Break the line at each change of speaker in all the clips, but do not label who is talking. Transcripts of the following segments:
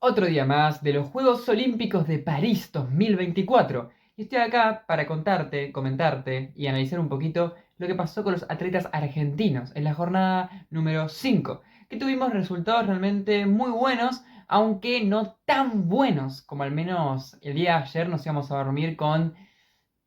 Otro día más de los Juegos Olímpicos de París 2024. Y estoy acá para contarte, comentarte y analizar un poquito lo que pasó con los atletas argentinos en la jornada número 5, que tuvimos resultados realmente muy buenos, aunque no tan buenos como al menos el día de ayer nos íbamos a dormir con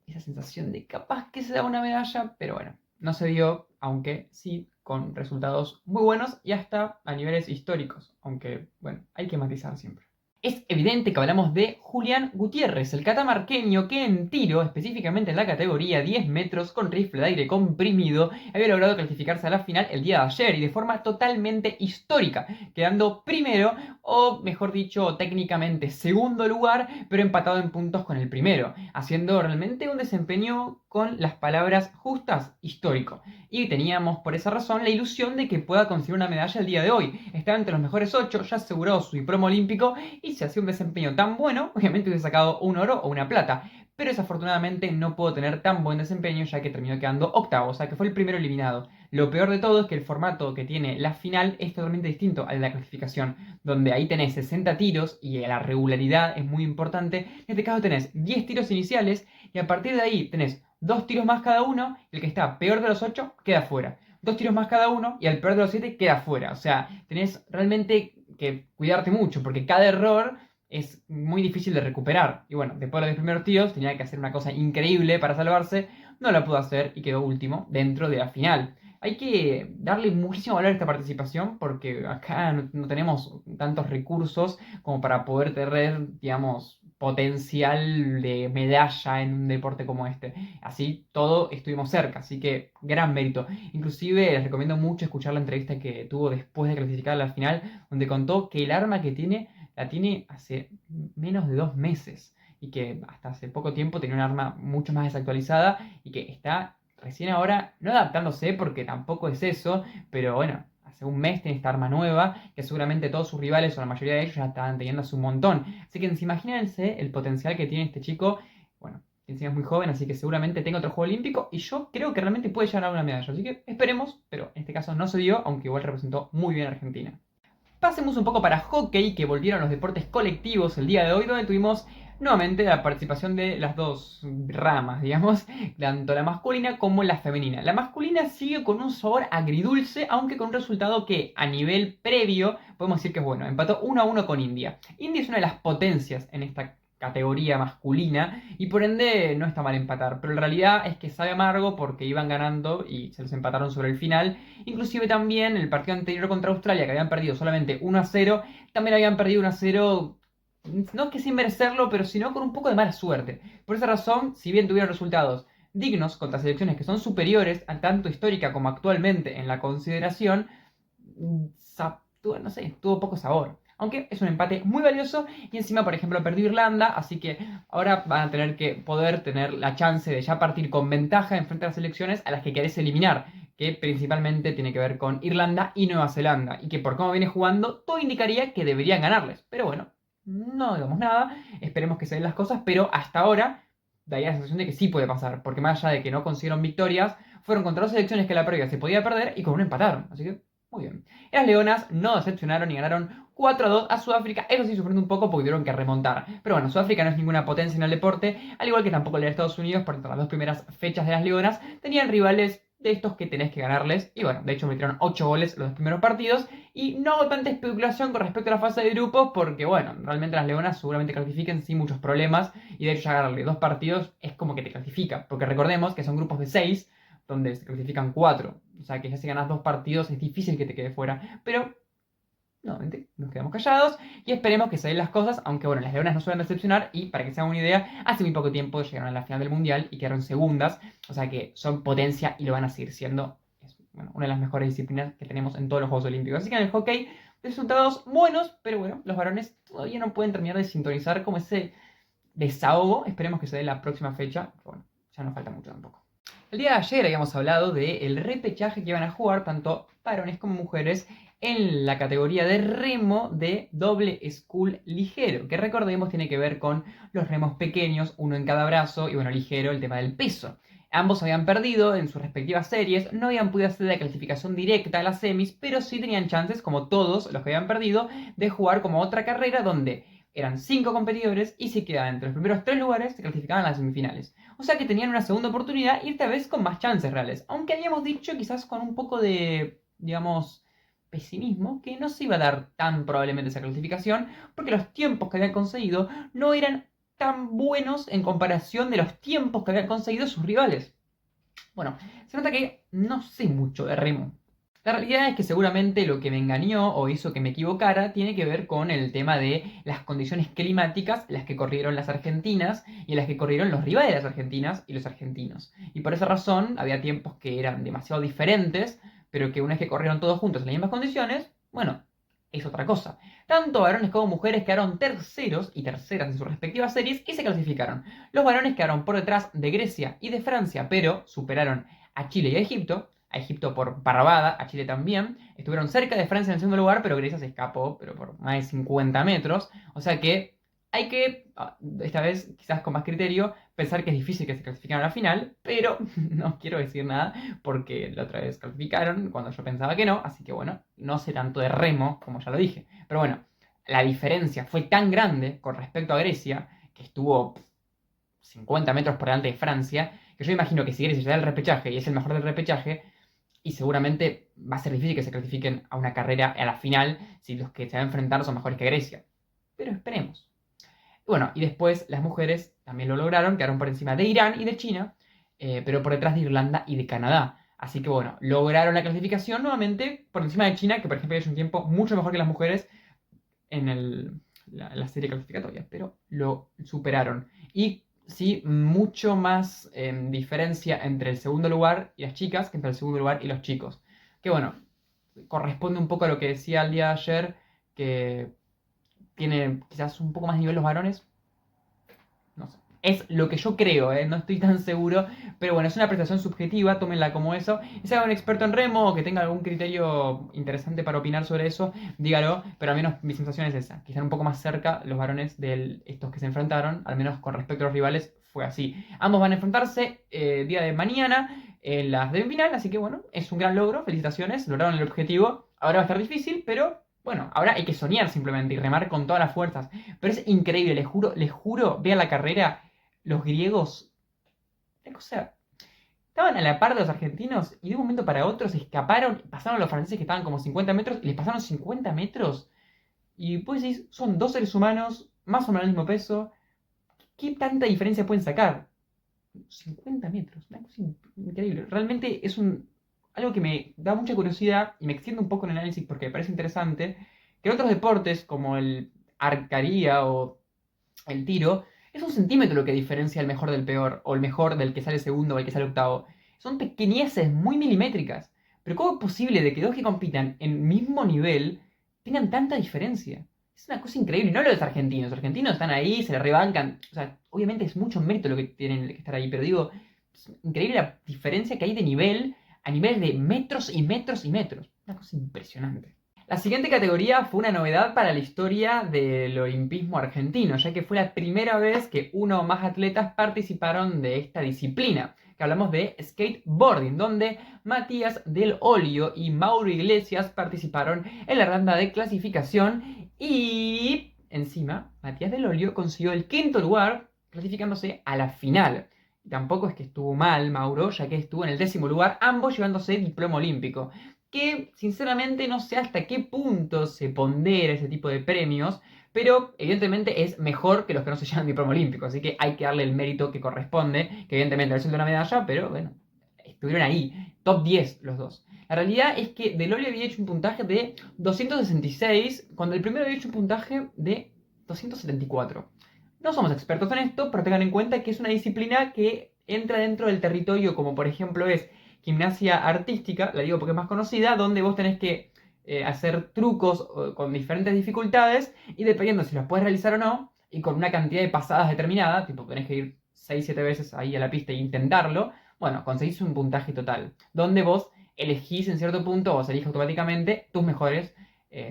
esa sensación de capaz que se da una medalla, pero bueno, no se dio, aunque sí con resultados muy buenos y hasta a niveles históricos, aunque bueno, hay que matizar siempre. Es evidente que hablamos de Julián Gutiérrez, el catamarqueño que en tiro, específicamente en la categoría 10 metros con rifle de aire comprimido, había logrado clasificarse a la final el día de ayer y de forma totalmente histórica, quedando primero, o mejor dicho, técnicamente segundo lugar, pero empatado en puntos con el primero, haciendo realmente un desempeño con las palabras justas, histórico. Y teníamos por esa razón la ilusión de que pueda conseguir una medalla el día de hoy. Estaba entre los mejores 8, ya aseguró su diploma olímpico y si hacía un desempeño tan bueno, obviamente hubiese sacado un oro o una plata. Pero desafortunadamente no pudo tener tan buen desempeño ya que terminó quedando octavo, o sea que fue el primero eliminado. Lo peor de todo es que el formato que tiene la final es totalmente distinto al de la clasificación, donde ahí tenés 60 tiros y la regularidad es muy importante. En este caso tenés 10 tiros iniciales y a partir de ahí tenés 2 tiros más cada uno, y el que está peor de los 8 queda fuera. 2 tiros más cada uno y el peor de los 7 queda fuera. O sea, tenés realmente que cuidarte mucho porque cada error es muy difícil de recuperar. Y bueno, después de los primeros tiros tenía que hacer una cosa increíble para salvarse, no la pudo hacer y quedó último dentro de la final. Hay que darle muchísimo valor a esta participación porque acá no tenemos tantos recursos como para poder tener, digamos, potencial de medalla en un deporte como este. Así todo estuvimos cerca, así que gran mérito. Inclusive les recomiendo mucho escuchar la entrevista que tuvo después de clasificar a la final, donde contó que el arma que tiene la tiene hace menos de 2 meses y que hasta hace poco tiempo tenía un arma mucho más desactualizada y que está recién ahora, no adaptándose porque tampoco es eso, pero bueno, hace un mes tiene esta arma nueva que seguramente todos sus rivales o la mayoría de ellos ya estaban teniendo hace un montón. Así que imagínense el potencial que tiene este chico. Bueno, encima es muy joven, así que seguramente tenga otro juego olímpico y yo creo que realmente puede llegar a una medalla. Así que esperemos, pero en este caso no se dio, aunque igual representó muy bien a Argentina. Pasemos un poco para hockey, que volvieron los deportes colectivos el día de hoy, donde tuvimos nuevamente la participación de las dos ramas, digamos, tanto la masculina como la femenina. La masculina sigue con un sabor agridulce, aunque con un resultado que a nivel previo podemos decir que es bueno. Empató 1-1 con India. India es una de las potencias en esta categoría masculina y por ende no está mal empatar, pero en realidad es que sabe amargo porque iban ganando y se los empataron sobre el final. Inclusive también el partido anterior contra Australia, que habían perdido solamente 1-0, también habían perdido 1-0, no que sin merecerlo, pero sino con un poco de mala suerte. Por esa razón, si bien tuvieron resultados dignos contra selecciones que son superiores, a tanto histórica como actualmente en la consideración, no sé, tuvo poco sabor. Aunque es un empate muy valioso y encima, por ejemplo, perdió Irlanda, así que ahora van a tener que poder tener la chance de ya partir con ventaja en frente a las selecciones a las que querés eliminar, que principalmente tiene que ver con Irlanda y Nueva Zelanda, y que por cómo viene jugando, todo indicaría que deberían ganarles. Pero bueno, no digamos nada, esperemos que se den las cosas, pero hasta ahora daría la sensación de que sí puede pasar, porque más allá de que no consiguieron victorias, fueron contra dos selecciones que la previa se podía perder y con uno empataron, así que muy bien. Las Leonas no decepcionaron y ganaron 4-2 a Sudáfrica, eso sí sufriendo un poco porque tuvieron que remontar. Pero bueno, Sudáfrica no es ninguna potencia en el deporte, al igual que tampoco la de Estados Unidos, porque las dos primeras fechas de las Leonas tenían rivales de estos que tenés que ganarles. Y bueno, de hecho metieron 8 goles los dos primeros partidos. Y no hago tanta especulación con respecto a la fase de grupos, porque bueno, realmente las Leonas seguramente clasifiquen sin muchos problemas. Y de hecho ya ganarle 2 partidos es como que te clasifica, porque recordemos que son grupos de 6 donde se clasifican 4. O sea que ya si ganas 2 partidos es difícil que te quede fuera. Pero nuevamente nos quedamos callados y esperemos que se den las cosas, aunque bueno, las Leonas no suelen decepcionar y para que se hagan una idea, hace muy poco tiempo llegaron a la final del Mundial y quedaron segundas, o sea que son potencia y lo van a seguir siendo. Es bueno, una de las mejores disciplinas que tenemos en todos los Juegos Olímpicos. Así que en el hockey, resultados buenos, pero bueno, los varones todavía no pueden terminar de sintonizar como ese desahogo. Esperemos que se dé la próxima fecha, que bueno, ya no falta mucho tampoco. El día de ayer habíamos hablado del repechaje que iban a jugar tanto varones como mujeres en la categoría de remo de doble scull ligero, que recordemos tiene que ver con los remos pequeños, uno en cada brazo, y bueno, ligero, el tema del peso. Ambos habían perdido en sus respectivas series, no habían podido hacer la clasificación directa a las semis, pero sí tenían chances, como todos los que habían perdido, de jugar como otra carrera donde eran 5 competidores y si quedaban entre los primeros 3 lugares se clasificaban a las semifinales. O sea que tenían una segunda oportunidad y esta vez con más chances reales. Aunque habíamos dicho quizás con un poco de, digamos, pesimismo, que no se iba a dar tan probablemente esa clasificación, porque los tiempos que habían conseguido no eran tan buenos en comparación de los tiempos que habían conseguido sus rivales. Bueno, se nota que no sé mucho de remo. La realidad es que seguramente lo que me engañó o hizo que me equivocara tiene que ver con el tema de las condiciones climáticas en las que corrieron las argentinas y en las que corrieron los rivales de las argentinas y los argentinos. Y por esa razón había tiempos que eran demasiado diferentes, pero que una vez que corrieron todos juntos en las mismas condiciones, bueno, es otra cosa. Tanto varones como mujeres quedaron terceros y terceras en sus respectivas series y se clasificaron. Los varones quedaron por detrás de Grecia y de Francia, pero superaron a Chile y a Egipto por parvada, a Chile también. Estuvieron cerca de Francia en el segundo lugar, pero Grecia se escapó, pero por más de 50 metros. O sea que hay que, esta vez quizás con más criterio, pensar que es difícil que se clasifiquen a la final, pero no quiero decir nada porque la otra vez clasificaron cuando yo pensaba que no, así que bueno, no sé tanto de remo como ya lo dije. Pero bueno, la diferencia fue tan grande con respecto a Grecia, que estuvo 50 metros por delante de Francia, que yo imagino que si Grecia llega al repechaje y es el mejor del repechaje, y seguramente va a ser difícil que se clasifiquen a una carrera a la final si los que se van a enfrentar son mejores que Grecia. Pero esperemos. Bueno, y después las mujeres también lo lograron, quedaron por encima de Irán y de China, pero por detrás de Irlanda y de Canadá. Así que bueno, lograron la clasificación nuevamente por encima de China, que por ejemplo ha hecho un tiempo mucho mejor que las mujeres en la serie clasificatoria, pero lo superaron. Y sí, mucho más diferencia entre el segundo lugar y las chicas que entre el segundo lugar y los chicos. Que bueno, corresponde un poco a lo que decía el día de ayer, que tiene quizás un poco más nivel los varones. No sé. Es lo que yo creo, no estoy tan seguro. Pero bueno, es una apreciación subjetiva, tómenla como eso. Si hay un experto en remo o que tenga algún criterio interesante para opinar sobre eso, dígalo. Pero al menos mi sensación es esa, que están un poco más cerca los varones de estos que se enfrentaron. Al menos con respecto a los rivales fue así. Ambos van a enfrentarse día de mañana en las de final. Así que bueno, es un gran logro. Felicitaciones, lograron el objetivo. Ahora va a estar difícil, pero bueno, ahora hay que soñar simplemente y remar con todas las fuerzas. Pero es increíble, les juro, vean la carrera. Los griegos, o sea, estaban a la par de los argentinos y de un momento para otro se escaparon, pasaron a los franceses que estaban como 50 metros y les pasaron 50 metros. Y pues decís, son dos seres humanos, más o menos el mismo peso. ¿Qué tanta diferencia pueden sacar? 50 metros, una cosa increíble. Realmente es algo que me da mucha curiosidad y me extiende un poco en el análisis porque me parece interesante. Que en otros deportes, como el arcaría o el tiro, es un centímetro lo que diferencia el mejor del peor, o el mejor del que sale segundo o el que sale octavo. Son pequeñeces muy milimétricas. Pero ¿cómo es posible de que dos que compitan en mismo nivel tengan tanta diferencia? Es una cosa increíble. Y no lo de los argentinos. Los argentinos están ahí, se le rebancan. O sea, obviamente es mucho mérito lo que tienen que estar ahí. Pero digo, es increíble la diferencia que hay de nivel a nivel de metros y metros y metros. Una cosa impresionante. La siguiente categoría fue una novedad para la historia del olimpismo argentino, ya que fue la primera vez que uno o más atletas participaron de esta disciplina, que hablamos de skateboarding, donde Matías Del Olio y Mauro Iglesias participaron en la ronda de clasificación y encima Matías Del Olio consiguió el quinto lugar clasificándose a la final. Tampoco es que estuvo mal Mauro, ya que estuvo en el 10º lugar, ambos llevándose diploma olímpico que sinceramente no sé hasta qué punto se pondera ese tipo de premios, pero evidentemente es mejor que los que no se llaman diploma olímpico, así que hay que darle el mérito que corresponde, que evidentemente no es una medalla, pero bueno, estuvieron ahí, top 10 los dos. La realidad es que Deloli había hecho un puntaje de 266, cuando el primero había hecho un puntaje de 274. No somos expertos en esto, pero tengan en cuenta que es una disciplina que entra dentro del territorio, como por ejemplo es gimnasia artística, la digo porque es más conocida, donde vos tenés que hacer trucos con diferentes dificultades y dependiendo si los puedes realizar o no, y con una cantidad de pasadas determinada, tipo tenés que ir 6-7 veces ahí a la pista e intentarlo, bueno, conseguís un puntaje total, donde vos elegís en cierto punto, vos elegís automáticamente tus mejores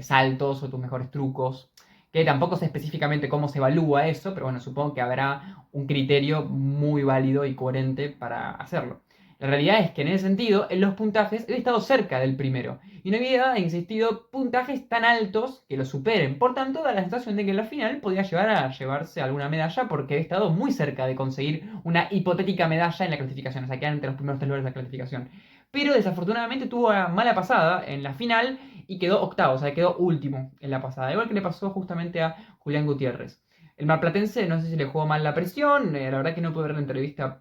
saltos o tus mejores trucos, que tampoco sé específicamente cómo se evalúa eso, pero bueno, supongo que habrá un criterio muy válido y coherente para hacerlo. La realidad es que en ese sentido, en los puntajes, he estado cerca del primero y no había existido puntajes tan altos que lo superen. Por tanto, da la sensación de que en la final podía llegar a llevarse alguna medalla porque he estado muy cerca de conseguir una hipotética medalla en la clasificación, o sea, quedar entre los primeros 3 lugares de la clasificación. Pero desafortunadamente tuvo una mala pasada en la final y quedó octavo, o sea, quedó último en la pasada. Igual que le pasó justamente a Julián Gutiérrez. El marplatense no sé si le jugó mal la presión, la verdad que no pude ver la entrevista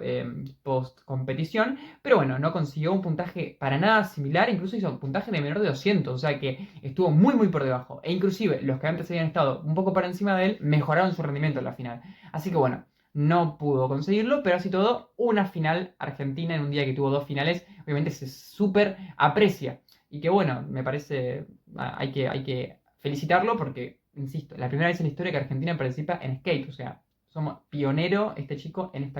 post competición, pero bueno, no consiguió un puntaje para nada similar, incluso hizo un puntaje de menor de 200, o sea que estuvo muy muy por debajo. E inclusive los que antes habían estado un poco por encima de él mejoraron su rendimiento en la final. Así que bueno, no pudo conseguirlo, pero así todo, una final argentina en un día que tuvo 2 finales, obviamente se súper aprecia. Y que bueno, me parece, hay que felicitarlo porque, insisto, la primera vez en la historia que Argentina participa en skate, o sea, somos pionero este chico en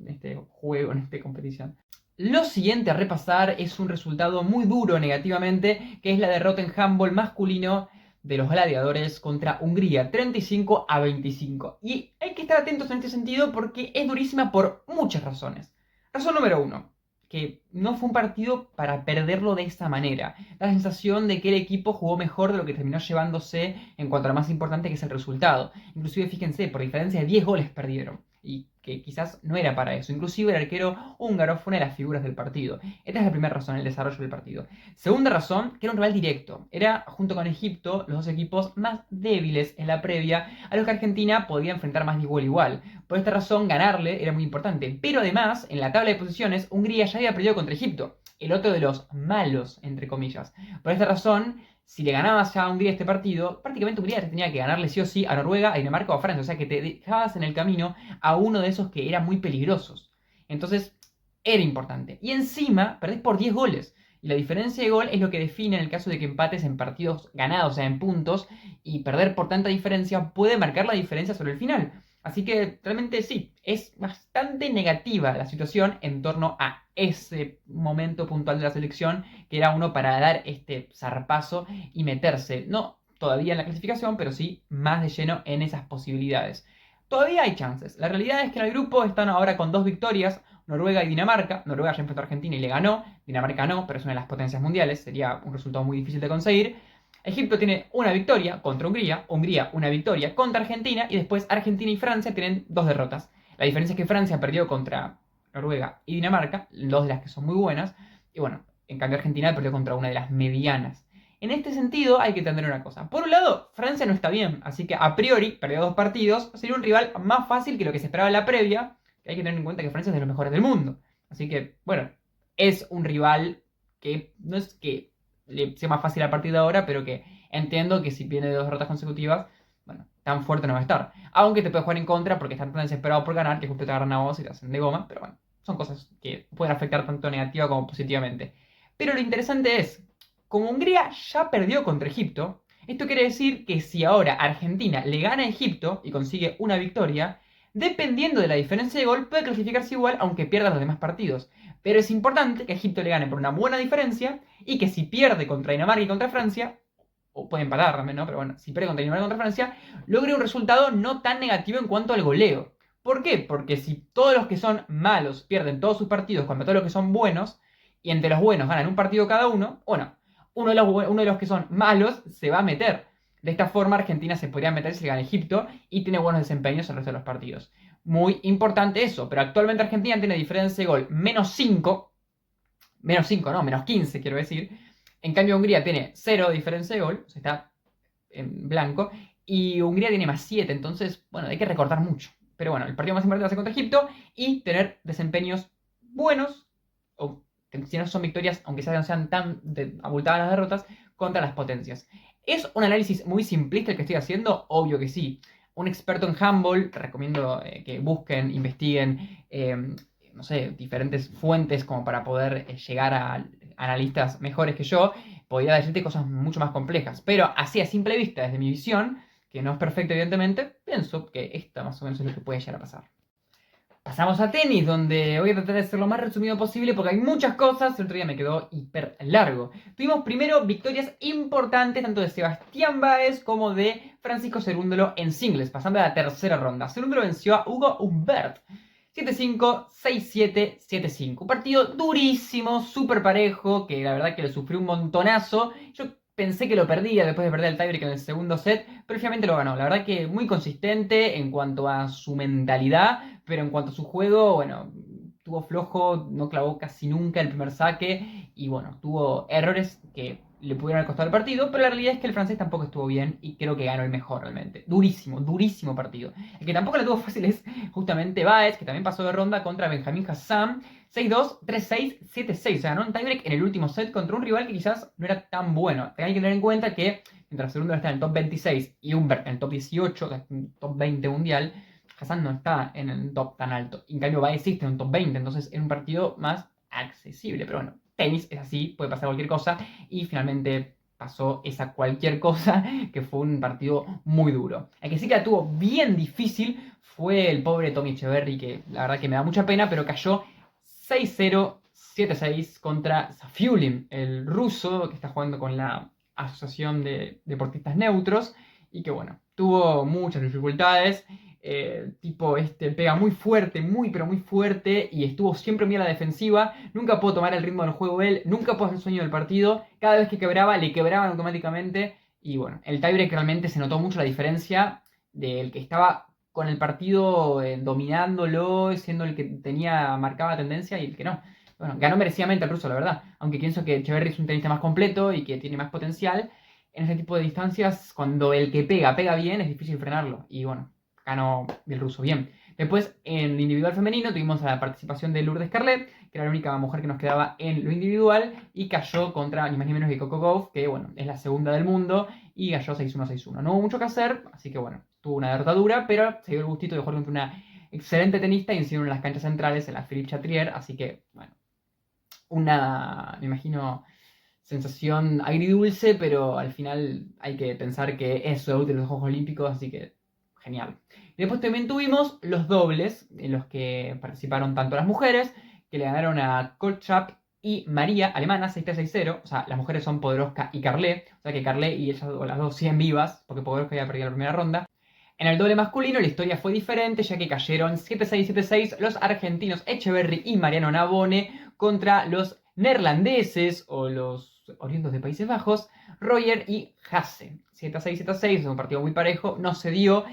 este juego, en esta competición. Lo siguiente a repasar es un resultado muy duro negativamente, que es la derrota en handball masculino de los gladiadores contra Hungría, 35-25. Y hay que estar atentos en este sentido porque es durísima por muchas razones. Razón número uno, que no fue un partido para perderlo de esa manera. Da la sensación de que el equipo jugó mejor de lo que terminó llevándose en cuanto a lo más importante que es el resultado. Inclusive fíjense, por diferencia de 10 goles perdieron. Y que quizás no era para eso. Inclusive el arquero húngaro fue una de las figuras del partido. Esta es la primera razón, el desarrollo del partido. Segunda razón, que era un rival directo. Era, junto con Egipto, los dos equipos más débiles en la previa, a los que Argentina podía enfrentar más de igual a igual. Por esta razón, ganarle era muy importante. Pero además, en la tabla de posiciones, Hungría ya había perdido contra Egipto, el otro de los malos, entre comillas. Por esta razón, si le ganabas ya a Hungría este partido, prácticamente Hungría tenía que ganarle sí o sí a Noruega, a Dinamarca o a Francia. O sea que te dejabas en el camino a uno de esos que eran muy peligrosos. Entonces, era importante. Y encima, perdés por 10 goles. Y la diferencia de gol es lo que define en el caso de que empates en partidos ganados, o sea, en puntos, y perder por tanta diferencia puede marcar la diferencia sobre el final. Así que realmente sí, es bastante negativa la situación en torno a ese momento puntual de la selección, que era uno para dar este zarpazo y meterse, no todavía en la clasificación, pero sí más de lleno en esas posibilidades. Todavía hay chances. La realidad es que en el grupo están ahora con 2 victorias, Noruega y Dinamarca. Noruega ya enfrentó a Argentina y le ganó, Dinamarca no, pero es una de las potencias mundiales, sería un resultado muy difícil de conseguir. Egipto tiene una victoria contra Hungría, Hungría una victoria contra Argentina y después Argentina y Francia tienen 2 derrotas. La diferencia es que Francia perdió contra Noruega y Dinamarca, 2 de las que son muy buenas, y bueno, en cambio Argentina perdió contra una de las medianas. En este sentido hay que entender una cosa. Por un lado, Francia no está bien, así que a priori perdió 2 partidos, sería un rival más fácil que lo que se esperaba en la previa, que hay que tener en cuenta que Francia es de los mejores del mundo. Así que, bueno, es un rival que no es que le sea más fácil a partir de ahora, pero que entiendo que si viene de 2 derrotas consecutivas, bueno, tan fuerte no va a estar. Aunque te puede jugar en contra porque están tan desesperados por ganar que justo te agarran a vos y te hacen de goma, pero bueno, son cosas que pueden afectar tanto negativa como positivamente. Pero lo interesante es, como Hungría ya perdió contra Egipto, esto quiere decir que si ahora Argentina le gana a Egipto y consigue una victoria, dependiendo de la diferencia de gol, puede clasificarse igual aunque pierda los demás partidos. Pero es importante que Egipto le gane por una buena diferencia y que si pierde contra Dinamarca y contra Francia, o puede empatar también, ¿no? Pero bueno, si pierde contra Dinamarca y contra Francia, logre un resultado no tan negativo en cuanto al goleo. ¿Por qué? Porque si todos los que son malos pierden todos sus partidos contra todos los que son buenos, y entre los buenos ganan un partido cada uno, bueno, uno de los que son malos se va a meter. De esta forma, Argentina se podría meter si le gana Egipto y tiene buenos desempeños en el resto de los partidos. Muy importante eso, pero actualmente Argentina tiene diferencia de gol -5, -5, no, -15 quiero decir. En cambio, Hungría tiene 0 diferencia de gol, o sea, está en blanco, y Hungría tiene +7, entonces, bueno, hay que recortar mucho. Pero bueno, el partido más importante va a ser contra Egipto y tener desempeños buenos, o si no son victorias, aunque no sean tan abultadas las derrotas, contra las potencias. ¿Es un análisis muy simplista el que estoy haciendo? Obvio que sí. Un experto en handball, te recomiendo que busquen, investiguen, no sé, diferentes fuentes como para poder llegar a analistas mejores que yo, podría decirte cosas mucho más complejas. Pero así a simple vista, desde mi visión, que no es perfecta evidentemente, pienso que esta más o menos es lo que puede llegar a pasar. Pasamos a tenis, donde voy a tratar de ser lo más resumido posible porque hay muchas cosas. El otro día me quedó hiper largo. Tuvimos primero victorias importantes tanto de Sebastián Báez como de Francisco Cerúndolo en singles, pasando a la tercera ronda. Cerúndolo venció a Hugo Humbert 7-5, 6-7, 7-5. Un partido durísimo, súper parejo, que la verdad que lo sufrí un montonazo. Yo pensé que lo perdía después de perder el tiebreak en el segundo set, pero finalmente lo ganó. La verdad que muy consistente en cuanto a su mentalidad, pero en cuanto a su juego, bueno, tuvo flojo, no clavó casi nunca el primer saque y bueno, tuvo errores que le pudieron haber costado el partido, pero la realidad es que el francés tampoco estuvo bien y creo que ganó el mejor realmente. Durísimo, durísimo partido. El que tampoco la tuvo fácil es justamente Baez, que también pasó de ronda contra Benjamín Hassan. 6-2, 3-6, 7-6. O sea, ganó un tiebreak en el último set contra un rival que quizás no era tan bueno. Hay que tener en cuenta que mientras Segundo está en el top 26 y Humbert en el top 18, top 20 mundial, Hassan no está en el top tan alto. En cambio, Baez existe en un top 20, entonces es un partido más accesible. Pero bueno, tenis es así, puede pasar cualquier cosa y finalmente pasó esa cualquier cosa, que fue un partido muy duro. El que sí que la tuvo bien difícil fue el pobre Tommy Echeverry, que la verdad que me da mucha pena, pero cayó 6-0, 7-6 contra Safiullin, el ruso que está jugando con la Asociación de Deportistas Neutros y que bueno, tuvo muchas dificultades. Tipo este pega muy fuerte, muy pero muy fuerte y estuvo siempre muy a la defensiva. Nunca pudo tomar el ritmo del juego él, nunca pudo hacer el sueño del partido. Cada vez que quebraba, le quebraban automáticamente. Y bueno, el tiebreak realmente se notó mucho la diferencia del que estaba con el partido dominándolo, siendo el que tenía marcaba tendencia y el que no. Bueno, ganó merecidamente el ruso, la verdad. Aunque pienso que Echeverry es un tenista más completo y que tiene más potencial. En ese tipo de distancias, cuando el que pega bien, es difícil frenarlo. Y bueno, ganó el ruso bien. Después, en el individual femenino, tuvimos la participación de Lourdes Carlet, que era la única mujer que nos quedaba en lo individual, y cayó contra ni más ni menos que Coco Gauff, que bueno, es la segunda del mundo, y cayó 6-1, 6-1. No hubo mucho que hacer, así que bueno, tuvo una derrota dura, pero se dio el gustito de jugar contra una excelente tenista y encima en las canchas centrales, en la Philippe Chatrier, así que bueno, me imagino, sensación agridulce, pero al final hay que pensar que es su debut de los Juegos Olímpicos, así que genial. Y después también tuvimos los dobles, en los que participaron tanto las mujeres, que le ganaron a Kohlschap y María, alemana, 6-3-6-0. O sea, las mujeres son Podoroska y Carlé. O sea que Carlé y ellas, o las dos, siguen vivas, porque Podoroska había perdido la primera ronda. En el doble masculino la historia fue diferente, ya que cayeron 7-6-7-6 los argentinos Echeverry y Mariano Navone contra los neerlandeses o los oriundos de Países Bajos, Roger y Hasse. 7-6-7-6, es un partido muy parejo, no se dio.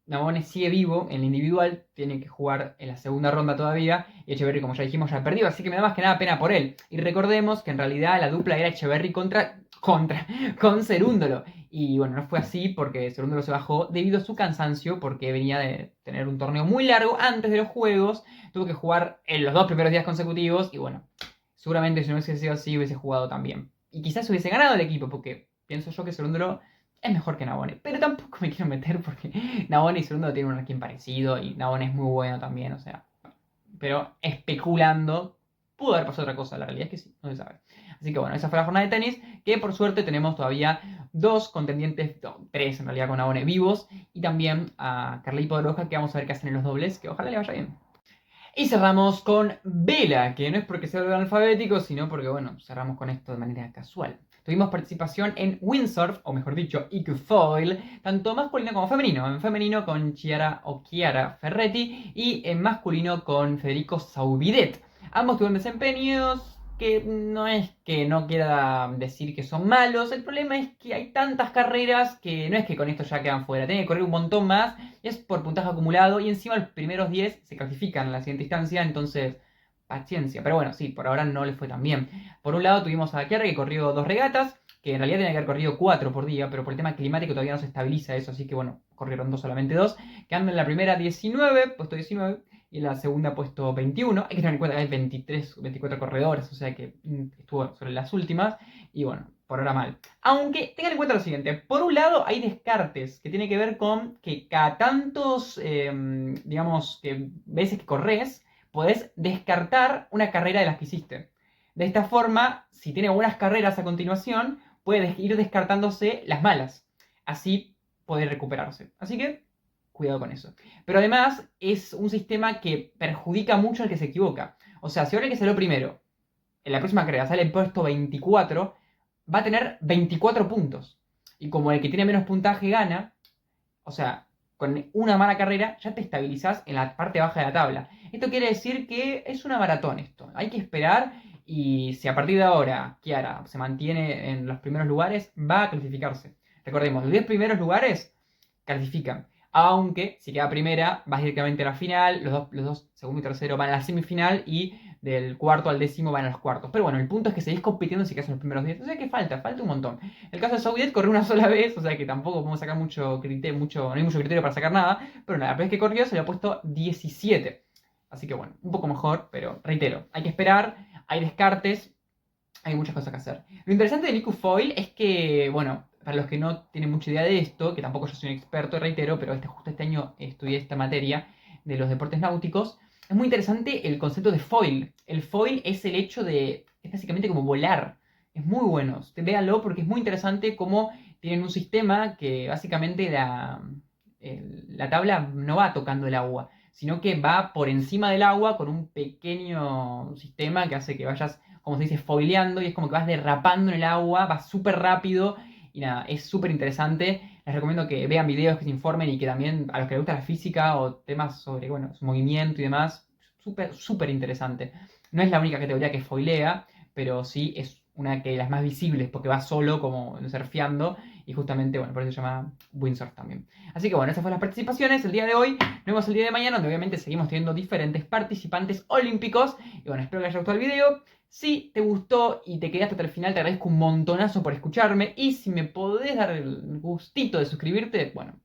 Navone sigue vivo en el individual, tiene que jugar en la segunda ronda todavía. Y Echeverry, como ya dijimos, ya perdió, así que me da más que nada pena por él. Y recordemos que en realidad la dupla era Echeverry con Cerúndolo. Y bueno, no fue así porque Cerúndolo se bajó debido a su cansancio, porque venía de tener un torneo muy largo antes de los Juegos. Tuvo que jugar en los dos primeros días consecutivos y bueno, seguramente si no hubiese sido así hubiese jugado también. Y quizás hubiese ganado el equipo, porque pienso yo que Cerúndolo es mejor que Navone. Pero tampoco me quiero meter porque Navone y Cerúndolo tienen un ranking parecido y Navone es muy bueno también, o sea. Pero especulando, pudo haber pasado otra cosa. La realidad es que sí, no se sabe. Así que bueno, esa fue la jornada de tenis, que por suerte tenemos todavía dos contendientes, no, tres en realidad con Navone vivos, y también a Carly Podoroska, que vamos a ver qué hacen en los dobles, que ojalá le vaya bien. Y cerramos con Vela, que no es porque sea orden alfabético, sino porque, bueno, cerramos con esto de manera casual. Tuvimos participación en windsurf, o mejor dicho, equifoil, tanto masculino como femenino. En femenino con Chiara Ferretti y en masculino con Federico Saubidet. Ambos tuvieron desempeños que no es que no quiera decir que son malos, el problema es que hay tantas carreras que no es que con esto ya quedan fuera, tienen que correr un montón más, es por puntaje acumulado y encima los primeros 10 se clasifican en la siguiente instancia, entonces paciencia, pero bueno, sí, por ahora no les fue tan bien. Por un lado tuvimos a Chiara que corrió dos regatas, que en realidad tenía que haber corrido 4 por día, pero por el tema climático todavía no se estabiliza eso, así que bueno, corrieron solamente dos, quedando en la primera 19, puesto 19, y en la segunda puesto 21. Hay que tener en cuenta que hay 23, 24 corredores, o sea que estuvo sobre las últimas. Y bueno, por ahora mal. Aunque tengan en cuenta lo siguiente. Por un lado hay descartes que tiene que ver con que cada tantos, digamos, que veces que corres, podés descartar una carrera de las que hiciste. De esta forma, si tiene buenas carreras a continuación, puede ir descartándose las malas. Así puede recuperarse. Así que cuidado con eso. Pero además es un sistema que perjudica mucho al que se equivoca. O sea, si ahora el que salió primero, en la próxima carrera sale el puesto 24, va a tener 24 puntos. Y como el que tiene menos puntaje gana, o sea, con una mala carrera ya te estabilizás en la parte baja de la tabla. Esto quiere decir que es una maratón esto. Hay que esperar y si a partir de ahora Chiara se mantiene en los primeros lugares, va a clasificarse. Recordemos, los 10 primeros lugares clasifican. Aunque si queda primera, vas directamente a la final, los dos segundo y tercero van a la semifinal y del cuarto al décimo van a los cuartos. Pero bueno, el punto es que seguís compitiendo si quedas en los primeros 10. O sea que falta un montón. El caso de Southgate corrió una sola vez, o sea que tampoco podemos sacar mucho criterio, no hay mucho criterio para sacar nada. Pero la vez que corrió se le ha puesto 17. Así que bueno, un poco mejor, pero reitero, hay que esperar, hay descartes, hay muchas cosas que hacer. Lo interesante de Nico Foil es que, bueno, para los que no tienen mucha idea de esto, que tampoco yo soy un experto, reitero, pero justo este año estudié esta materia de los deportes náuticos, es muy interesante el concepto de foil. El foil es el hecho de, es básicamente como volar. Es muy bueno, véanlo porque es muy interesante cómo tienen un sistema que básicamente la tabla no va tocando el agua, sino que va por encima del agua con un pequeño sistema que hace que vayas, como se dice, foileando y es como que vas derrapando en el agua, vas súper rápido y nada, es súper interesante. Les recomiendo que vean videos, que se informen y que también a los que les gusta la física o temas sobre, bueno, su movimiento y demás, súper, súper interesante. No es la única categoría que foilea, pero sí es una de las más visibles porque va solo como surfeando y justamente, bueno, por eso se llama windsurf también. Así que bueno, esas fueron las participaciones el día de hoy. Nos vemos el día de mañana, donde obviamente seguimos teniendo diferentes participantes olímpicos. Y bueno, espero que les haya gustado el video. Si te gustó y te quedaste hasta el final, te agradezco un montonazo por escucharme. Y si me podés dar el gustito de suscribirte, bueno,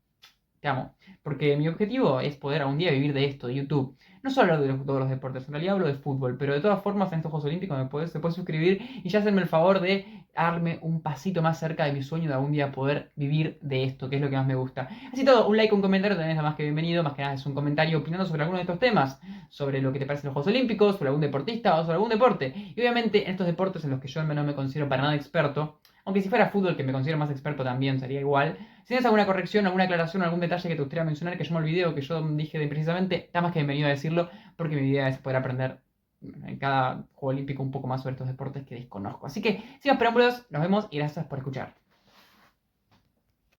te amo. Porque mi objetivo es poder algún día vivir de esto, de YouTube. No solo hablo de todos los deportes, en realidad hablo de fútbol, pero de todas formas en estos Juegos Olímpicos se puede suscribir y ya hacerme el favor de darme un pasito más cerca de mi sueño de algún día poder vivir de esto, que es lo que más me gusta. Así todo, un like, un comentario también es más que bienvenido, más que nada es un comentario opinando sobre alguno de estos temas, sobre lo que te parecen los Juegos Olímpicos, sobre algún deportista o sobre algún deporte. Y obviamente en estos deportes en los que yo no me considero para nada experto, aunque si fuera fútbol que me considero más experto también sería igual. Si tienes alguna corrección, alguna aclaración, algún detalle que te gustaría mencionar que yo me olvidé o que yo dije de precisamente, está más que bienvenido a decirlo, porque mi idea es poder aprender en cada Juego Olímpico un poco más sobre estos deportes que desconozco. Así que, sin más preámbulos, nos vemos y gracias por escuchar.